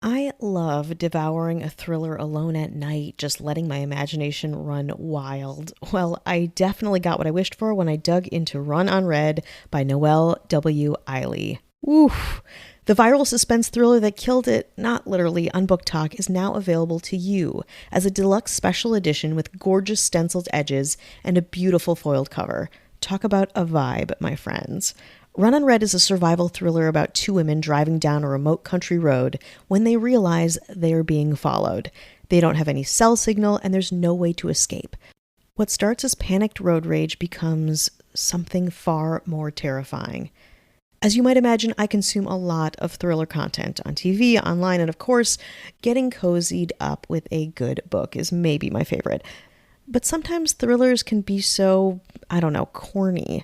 I love devouring a thriller alone at night, just letting my imagination run wild. Well, I definitely got what I wished for when I dug into Run on Red by Noelle W. Eiley. Oof. The viral suspense thriller that killed it, not literally on Book Talk, is now available to you as a deluxe special edition with gorgeous stenciled edges and a beautiful foiled cover. Talk about a vibe, my friends. Run on Red is a survival thriller about two women driving down a remote country road when they realize they are being followed. They don't have any cell signal and there's no way to escape. What starts as panicked road rage becomes something far more terrifying. As you might imagine, I consume a lot of thriller content on TV, online, and of course, getting cozied up with a good book is maybe my favorite. But sometimes thrillers can be so, corny.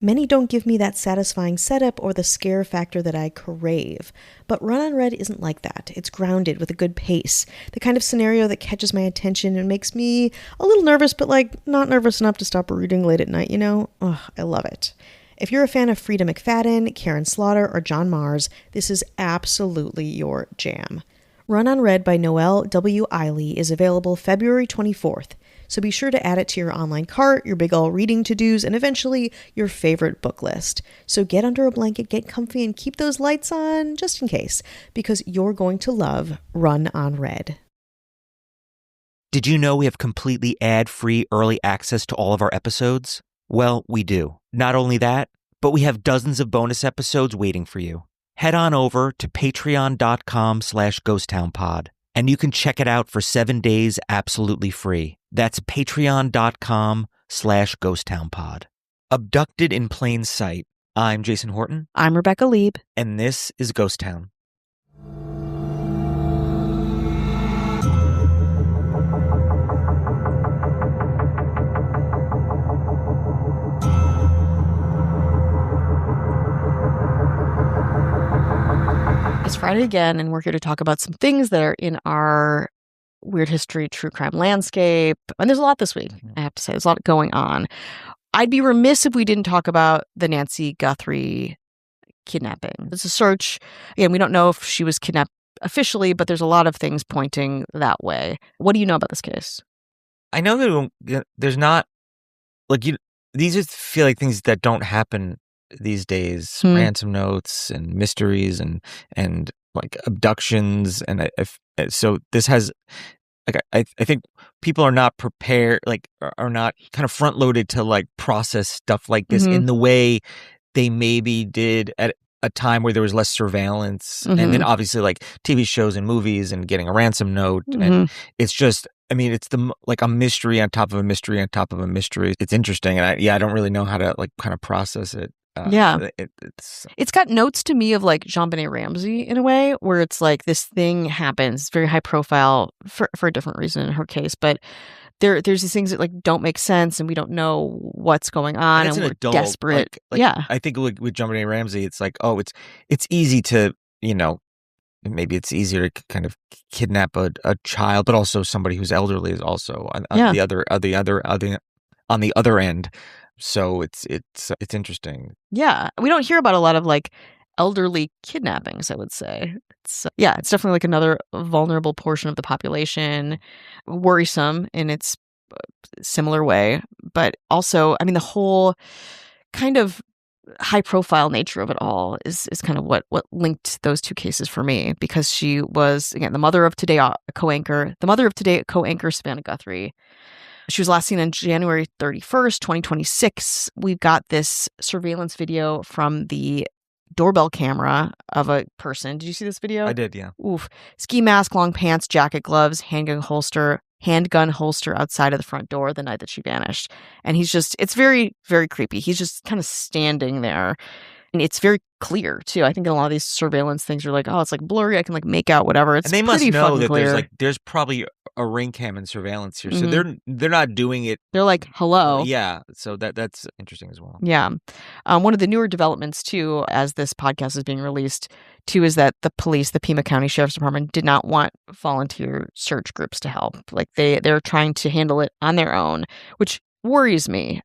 Many don't give me that satisfying setup or the scare factor that I crave. But Run on Red isn't like that. It's grounded with a good pace. The kind of scenario that catches my attention and makes me a little nervous, but not nervous enough to stop reading late at night, I love it. If you're a fan of Frida McFadden, Karen Slaughter, or John Mars, this is absolutely your jam. Run on Red by Noelle W. Eiley is available February 24th. So be sure to add it to your online cart, your big ol' reading to-dos, and eventually your favorite book list. So get under a blanket, get comfy, and keep those lights on just in case, because you're going to love Run on Red. Did you know we have completely ad-free early access to all of our episodes? Well, we do. Not only that, but we have dozens of bonus episodes waiting for you. Head on over to patreon.com/ghosttownpod, and you can check it out for 7 days absolutely free. That's patreon.com/ghosttownpod. Abducted in Plain Sight. I'm Jason Horton. I'm Rebecca Lieb. And this is Ghost Town. It's Friday again, and we're here to talk about some things that are in our weird history, true crime landscape. And there's a lot this week, I have to say. There's a lot going on. I'd be remiss if we didn't talk about the Nancy Guthrie kidnapping. It's a search. Again, we don't know if she was kidnapped officially, but there's a lot of things pointing that way. What do you know about this case? I know that there's not, these just feel like things that don't happen these days. Ransom notes and mysteries and like abductions. And so this has, I think people are not prepared, are not kind of front loaded to process stuff like this in the way they maybe did at a time where there was less surveillance. And then obviously TV shows and movies and getting a ransom note. And it's just, it's a mystery on top of a mystery on top of a mystery. It's interesting. And I don't really know how to kind of process it. It's got notes to me of JonBenet Ramsey in a way, where it's this thing happens, very high profile for a different reason in her case, but there's these things that don't make sense and we don't know what's going on and we're desperate. I think with JonBenet Ramsey, it's it's easy to, maybe it's easier to kind of kidnap a child, but also somebody who's elderly is also on the other end. So it's interesting. Yeah, we don't hear about a lot of elderly kidnappings, I would say. It's definitely another vulnerable portion of the population, worrisome in its similar way, but also, the whole kind of high profile nature of it all is kind of what linked those two cases for me, because she was, again, the mother of Today co-anchor Savannah Guthrie. She was last seen on January 31st, 2026. We've got this surveillance video from the doorbell camera of a person. Did you see this video? I did, yeah. Oof. Ski mask, long pants, jacket, gloves, handgun holster outside of the front door the night that she vanished. And it's very, very creepy. He's just kind of standing there. And it's very clear, too. I think a lot of these surveillance things are it's blurry. I can make out whatever. It's and they must pretty know that clear. there's probably a ring cam and surveillance here. So they're not doing it. They're hello. Yeah. So that's interesting as well. Yeah. One of the newer developments, too, as this podcast is being released, too, is that the police, the Pima County Sheriff's Department, did not want volunteer search groups to help. They're trying to handle it on their own, which worries me.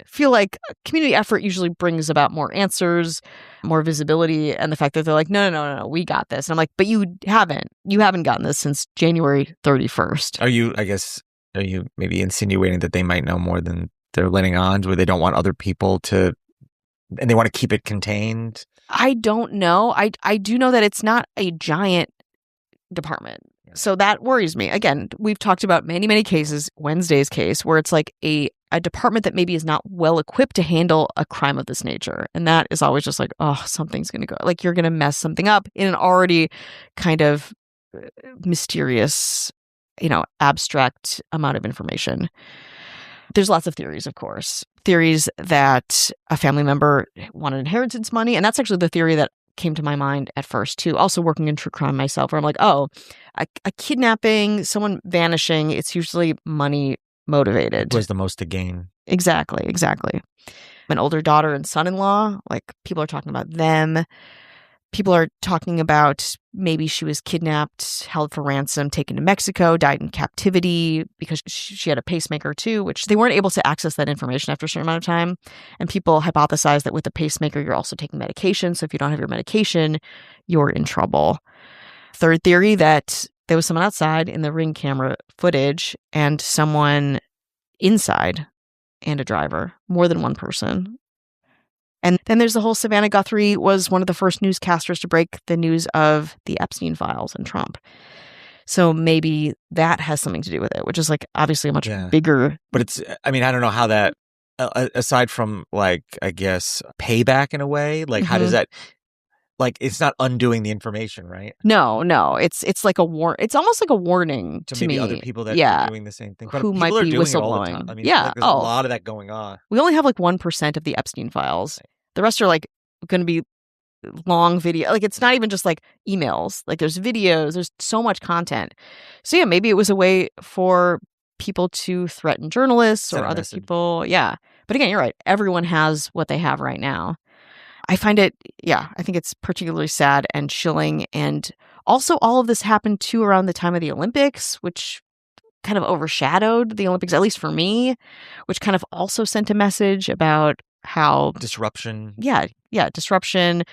feel like community effort usually brings about more answers, more visibility, and the fact that they're like, no, we got this. And I'm like, but you haven't gotten this since January 31st. Are you maybe insinuating that they might know more than they're letting on, where they don't want other people to, and they want to keep it contained? I don't know. I do know that it's not a giant department. So that worries me. Again, we've talked about many, many cases, Wednesday's case, where it's like a department that maybe is not well equipped to handle a crime of this nature. And that is always just like, oh, something's going to go, like you're going to mess something up in an already kind of mysterious, abstract amount of information. There's lots of theories, of course. Theories that a family member wanted inheritance money. And that's actually the theory that came to my mind at first, too. Also working in true crime myself, where I'm like, oh, a kidnapping, someone vanishing, it's usually money motivated. Who has the most to gain? Exactly. An older daughter and son-in-law, like people are talking about them. People are talking about maybe she was kidnapped, held for ransom, taken to Mexico, died in captivity because she had a pacemaker too, which they weren't able to access that information after a certain amount of time. And people hypothesize that with the pacemaker, you're also taking medication. So if you don't have your medication, you're in trouble. Third theory, that there was someone outside in the Ring camera footage and someone inside and a driver, more than one person. And then there's the whole Savannah Guthrie was one of the first newscasters to break the news of the Epstein files and Trump. So maybe that has something to do with it, which is like obviously a much bigger. But it's, I mean, I don't know how that, aside from like, I guess, payback in a way, like how does that, like it's not undoing the information, right? No. It's like it's almost like a warning to maybe me. Other people that are doing the same thing. But who might be whistleblowing. I mean, like there's a lot of that going on. We only have like 1% of the Epstein files. The rest are like going to be long video. Like it's not even just like emails. Like there's videos. There's so much content. So yeah, maybe it was a way for people to threaten journalists or other people. Yeah. But again, you're right. Everyone has what they have right now. I find it, I think it's particularly sad and chilling. And also all of this happened too around the time of the Olympics, which kind of overshadowed the Olympics, at least for me, which kind of also sent a message about how disruption. Yeah, disruption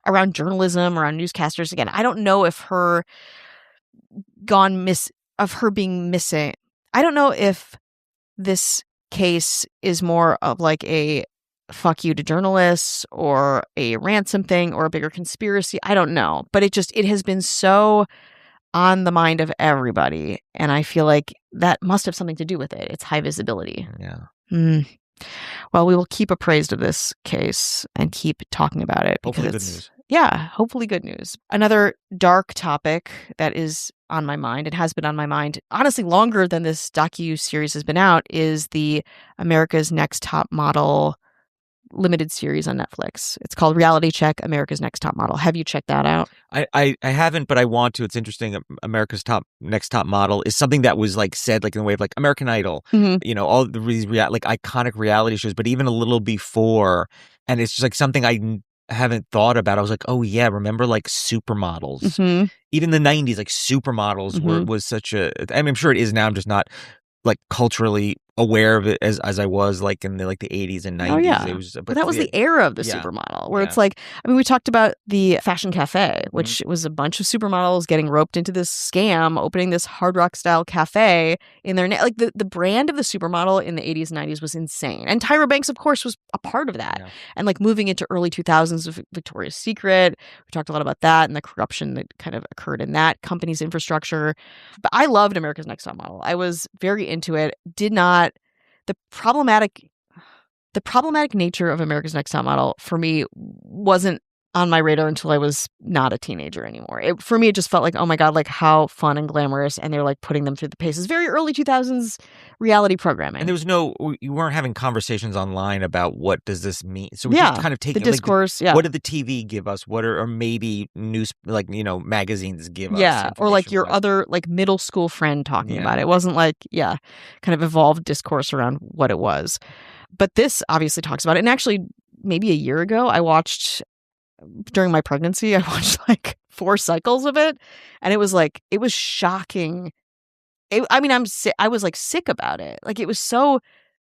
around journalism, around newscasters. Again, I don't know if her being missing. I don't know if this case is more of like a fuck you to journalists or a ransom thing or a bigger conspiracy. I don't know, but it has been so on the mind of everybody, and I feel like that must have something to do with it. It's high visibility. Yeah. Well, we will keep appraised of this case and keep talking about it. Hopefully good news. Yeah, hopefully good news. Another dark topic that is on my mind, and has been on my mind, honestly, longer than this docu-series has been out, is the America's Next Top Model limited series on Netflix. It's called Reality Check, America's Next Top Model. Have you checked that out? I haven't, but I want to. It's interesting. America's Next Top Model is something that was like said like in the way of like American Idol, all these like iconic reality shows, but even a little before. And it's just like something I haven't thought about. I was like, oh yeah, remember like supermodels? Even the 90s, like supermodels was such a, I mean, I'm sure it is now. I'm just not like culturally aware of it as I was like in the 80s and 90s. Oh yeah, it was, but that was the era of the supermodel, where it's like, I mean, we talked about the Fashion Cafe, which was a bunch of supermodels getting roped into this scam, opening this Hard Rock style cafe in their like the brand of the supermodel in the 80s and 90s was insane, and Tyra Banks, of course, was a part of that. And like moving into early 2000s with Victoria's Secret, we talked a lot about that and the corruption that kind of occurred in that company's infrastructure. But I loved America's Next Top Model. I was very into it. Did not. The problematic nature of America's Next Top Model for me wasn't on my radar until I was not a teenager anymore. For me, it just felt like, oh my God, like how fun and glamorous. And they're like putting them through the paces. Very early 2000s reality programming. And there was you weren't having conversations online about what does this mean. So we just kind of take the discourse. What did the TV give us? Or maybe news, like, magazines give us. Yeah. Or like your other like middle school friend talking about it. It wasn't like, kind of evolved discourse around what it was. But this obviously talks about it. And actually, maybe a year ago, during my pregnancy, I watched like 4 cycles of it, and it was shocking. I was like sick about it. Like it was so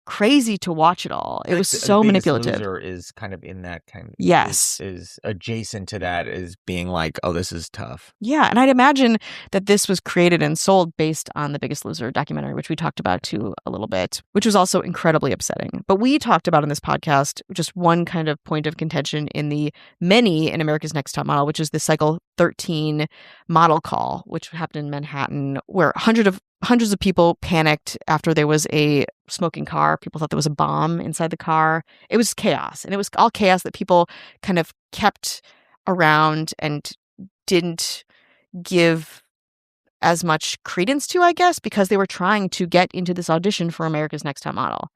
crazy to watch it all. It was so The Biggest manipulative. Loser is kind of in that kind of Yes. is adjacent to that, is being like, oh, this is tough. Yeah, and I'd imagine that this was created and sold based on the Biggest Loser documentary, which we talked about too a little bit, which was also incredibly upsetting. But we talked about in this podcast just one kind of point of contention in the many in America's Next Top Model, which is the Cycle 13 model call, which happened in Manhattan, where hundreds of people panicked after there was a smoking car. People thought there was a bomb inside the car. It was chaos. And it was all chaos that people kind of kept around and didn't give as much credence to, I guess, because they were trying to get into this audition for America's Next Top Model.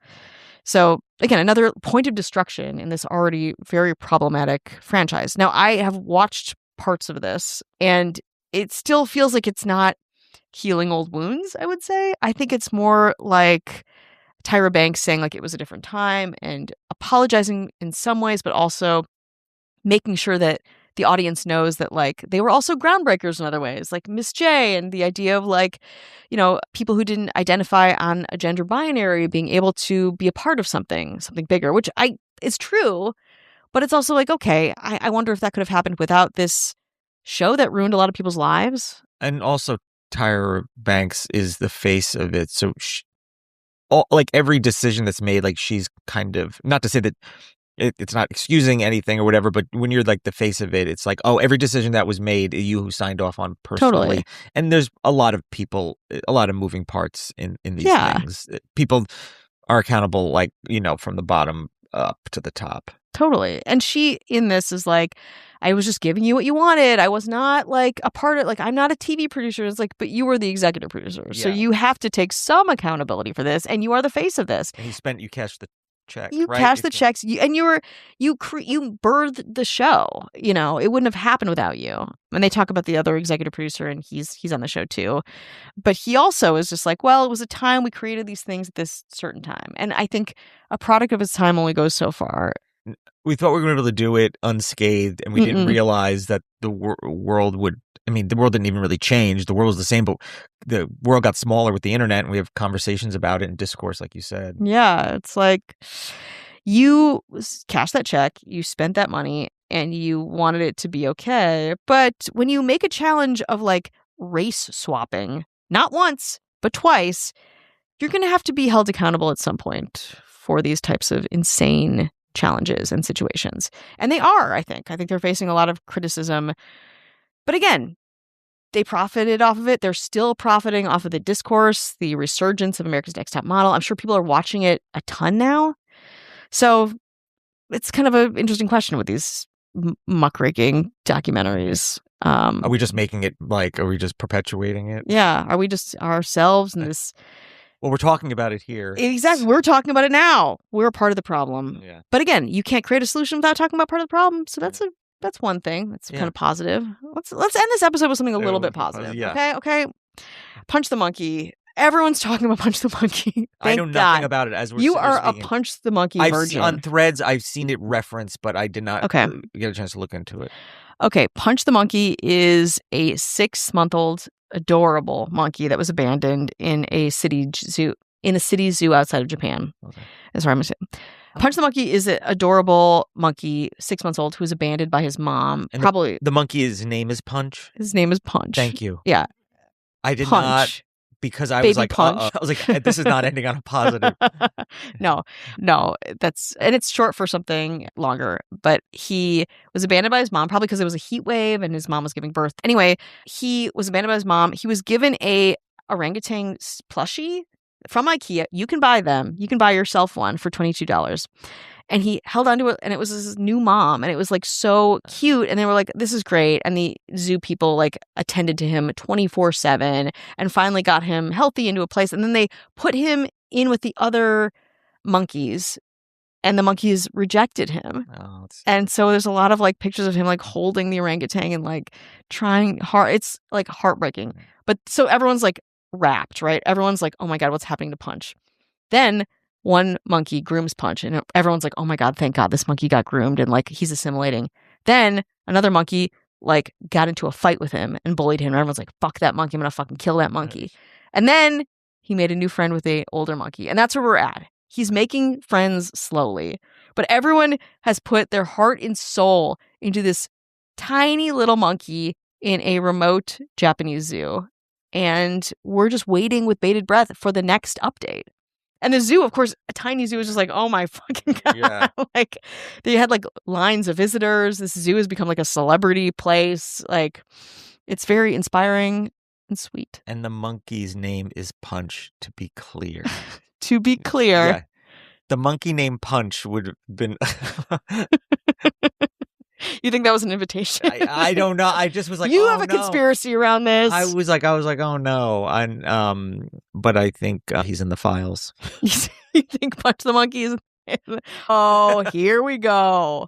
So again, another point of destruction in this already very problematic franchise. Now, I have watched parts of this, and it still feels like it's not healing old wounds, I would say. I think it's more like Tyra Banks saying like it was a different time and apologizing in some ways, but also making sure that the audience knows that like they were also groundbreakers in other ways, like Miss J, and the idea of like, you know, people who didn't identify on a gender binary being able to be a part of something bigger, which is true, but it's also like, okay, I wonder if that could have happened without this show that ruined a lot of people's lives. And also, Tyra Banks is the face of it, so like every decision that's made, like she's kind of, not to say that it's not excusing anything or whatever, but when you're like the face of it, it's like, oh, every decision that was made, you who signed off on personally. Totally. And there's a lot of people, a lot of moving parts in these things. People are accountable, like, you know, from the bottom up to the top. Totally. And she in this is like, I was just giving you what you wanted. I was not like a part of, like, I'm not a TV producer. It's like, but you were the executive producer. Yeah. So you have to take some accountability for this, and you are the face of this. And you cashed the check. You right? cashed the checks, you birthed the show. You know, it wouldn't have happened without you. And they talk about the other executive producer, and he's on the show too. But he also is just like, well, it was a time we created these things at this certain time. And I think a product of its time only goes so far. We thought we were going to be able to do it unscathed, and we didn't realize that the world would. I mean, the world didn't even really change. The world was the same, but the world got smaller with the internet, and we have conversations about it and discourse, like you said. Yeah, it's like you cashed that check, you spent that money, and you wanted it to be okay. But when you make a challenge of like race swapping, not once, but twice, you're going to have to be held accountable at some point for these types of insane challenges and situations. And they are, I think. I think they're facing a lot of criticism. But again, they profited off of it. They're still profiting off of the discourse, the resurgence of America's Next Top Model. I'm sure people are watching it a ton now. So it's kind of an interesting question with these muckraking documentaries. Are we just making it like, are we just perpetuating it? Yeah. Are we just ourselves in this? Well, we're talking about it here. Exactly. We're talking about it now. We're a part of the problem. Yeah. But again, you can't create a solution without talking about part of the problem. So that's one thing. That's kind of positive. Let's end this episode with something a little bit positive. Yeah. Okay. Punch the Monkey. Everyone's talking about Punch the Monkey. I know nothing about it. As you are a Punch the Monkey virgin. On Threads, I've seen it referenced, but I did not get a chance to look into it. Okay, Punch the Monkey is a 6-month-old adorable monkey that was abandoned in a city zoo outside of Japan. Okay. That's where I'm saying. Punch the Monkey is an adorable monkey, 6 months old, who was abandoned by his mom. And probably the monkey's name is Punch. His name is Punch. Thank you. Yeah, I did not, because I was like, I was like, this is not ending on a positive. No, and it's short for something longer. But he was abandoned by his mom, probably because it was a heat wave and his mom was giving birth. Anyway, he was abandoned by his mom. He was given a orangutan plushie from IKEA. You can buy them. You can buy yourself one for $22. And he held onto it, and it was his new mom, and it was like so cute. And they were like, "This is great." And the zoo people like attended to him 24/7, and finally got him healthy into a place. And then they put him in with the other monkeys, and the monkeys rejected him. Oh, and so there's a lot of like pictures of him like holding the orangutan and like trying hard. It's like heartbreaking. But so everyone's like wrapped, right? Everyone's like, "Oh my God, what's happening to Punch?" Then one monkey grooms Punch, and everyone's like, "Oh my God, thank God this monkey got groomed," and like he's assimilating. Then another monkey like got into a fight with him and bullied him, and everyone's like, "Fuck that monkey, I'm gonna fucking kill that monkey." And then he made a new friend with a older monkey, and that's where we're at. He's making friends slowly. But everyone has put their heart and soul into this tiny little monkey in a remote Japanese zoo. And we're just waiting with bated breath for the next update. And the zoo, of course, a tiny zoo is just like, oh my fucking God. Yeah. Like, they had like lines of visitors. This zoo has become like a celebrity place. Like, it's very inspiring and sweet. And the monkey's name is Punch, to be clear. To be clear. Yeah. The monkey named Punch would have been... You think that was an invitation? I don't know. I just was like, you oh, have a no. conspiracy around this. I was like, oh no. But I think he's in the files. You think Punch the Monkey is... Oh, here we go.